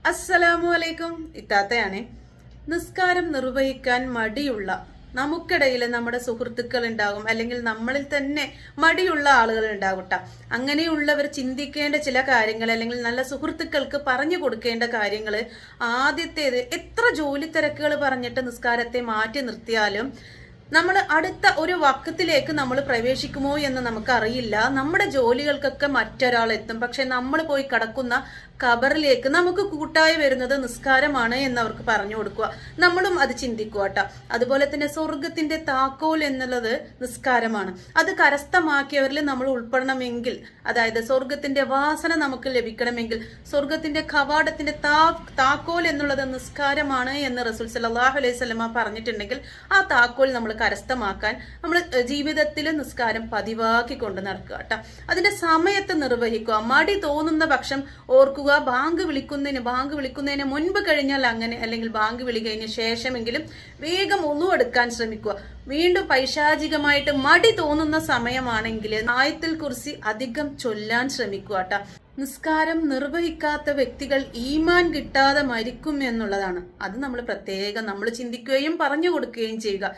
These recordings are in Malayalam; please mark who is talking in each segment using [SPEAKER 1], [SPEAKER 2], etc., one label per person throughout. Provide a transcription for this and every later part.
[SPEAKER 1] അസ്സലാമു അലൈക്കും. ഇത്താത്തയാണേ. നിസ്കാരം നിർവഹിക്കാൻ മടിയുള്ള നമുക്കിടയിൽ നമ്മുടെ സുഹൃത്തുക്കൾ ഉണ്ടാകും, അല്ലെങ്കിൽ നമ്മളിൽ തന്നെ മടിയുള്ള ആളുകൾ ഉണ്ടാകട്ടെ. അങ്ങനെയുള്ളവർ ചിന്തിക്കേണ്ട ചില കാര്യങ്ങൾ, അല്ലെങ്കിൽ നല്ല സുഹൃത്തുക്കൾക്ക് പറഞ്ഞു കൊടുക്കേണ്ട കാര്യങ്ങൾ. ആദ്യത്തേത്, എത്ര ജോലി തിരക്കുകൾ പറഞ്ഞിട്ട് നിസ്കാരത്തെ മാറ്റി നിർത്തിയാലും നമ്മൾ അടുത്ത ഒരു വക്കത്തിലേക്ക് നമ്മൾ പ്രവേശിക്കുമോ എന്ന് നമുക്കറിയില്ല. നമ്മുടെ ജോലികൾക്കൊക്കെ മറ്റൊരാൾ എത്തും, പക്ഷെ നമ്മൾ പോയി കിടക്കുന്ന ഖബറിലേക്ക് നമുക്ക് കൂട്ടായി വരുന്നത് നിസ്കാരമാണ് എന്ന് അവർക്ക് പറഞ്ഞു കൊടുക്കുക. നമ്മളും അത് ചിന്തിക്കുക കേട്ടോ. അതുപോലെ തന്നെ സ്വർഗത്തിന്റെ താക്കോൽ എന്നുള്ളത് നിസ്കാരമാണ്. അത് കരസ്ഥമാക്കിയവരിൽ നമ്മൾ ഉൾപ്പെടണമെങ്കിൽ, അതായത് സ്വർഗത്തിന്റെ വാസന നമുക്ക് ലഭിക്കണമെങ്കിൽ, സ്വർഗത്തിന്റെ കവാടത്തിന്റെ താക്കോൽ എന്നുള്ളത് നിസ്കാരമാണ് എന്ന് റസൂൽ സല്ലല്ലാഹു അലൈഹി വസല്ലമ പറഞ്ഞിട്ടുണ്ടെങ്കിൽ, ആ താക്കോൽ നമ്മൾ കരസ്ഥമാക്കാൻ നമ്മൾ ജീവിതത്തിൽ നിസ്കാരം പതിവാക്കി കൊണ്ട് നടക്കുക കേട്ടോ. അതിന്റെ സമയത്ത് നിർവഹിക്കുക. മടി തോന്നുന്ന പക്ഷം ഓർക്കുക, ബാങ്ക് വിളിക്കുന്നതിന് മുൻപ് കഴിഞ്ഞാൽ അങ്ങനെ, അല്ലെങ്കിൽ ബാങ്ക് വിളി കഴിഞ്ഞ ശേഷമെങ്കിലും വേഗം ഒന്നു എടുക്കാൻ ശ്രമിക്കുക. വീണ്ടും പൈശാചികമായിട്ട് മടി തോന്നുന്ന സമയമാണെങ്കിൽ ആയത്തുൽ കുർസി അധികം ചൊല്ലാൻ ശ്രമിക്കുക കേട്ടോ. നിസ്കാരം നിർവഹിക്കാത്ത വ്യക്തികൾ ഈമാൻ കിട്ടാതെ മരിക്കും എന്നുള്ളതാണ്. അത് നമ്മൾ ചിന്തിക്കുകയും പറഞ്ഞു കൊടുക്കുകയും ചെയ്യുക.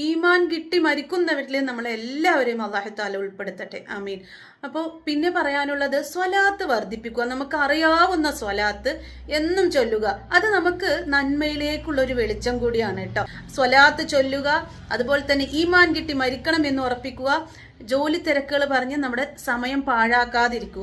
[SPEAKER 1] ഈമാൻ കിട്ടി മരിക്കുന്നവരിൽ നമ്മളെല്ലാവരെയും അല്ലാഹു തആല ഉൾപ്പെടുത്തട്ടെ. ആമീൻ. അപ്പോൾ പിന്നെ പറയാനുള്ളത്, സ്വലാത്ത് വർദ്ധിപ്പിക്കുക. നമുക്ക് അറിയാവുന്ന സ്വലാത്ത് എന്നും ചൊല്ലുക. അത് നമുക്ക് നന്മയിലേക്കുള്ള ഒരു വെളിച്ചം കൂടിയാണ് കേട്ടോ. സ്വലാത്ത് ചൊല്ലുക, അതുപോലെ തന്നെ ഈമാൻ കിട്ടി മരിക്കണം എന്ന് ഉറപ്പിക്കുക. ജോലി തിരക്കുകൾ പറഞ്ഞ് നമ്മുടെ സമയം പാഴാക്കാതിരിക്കുക.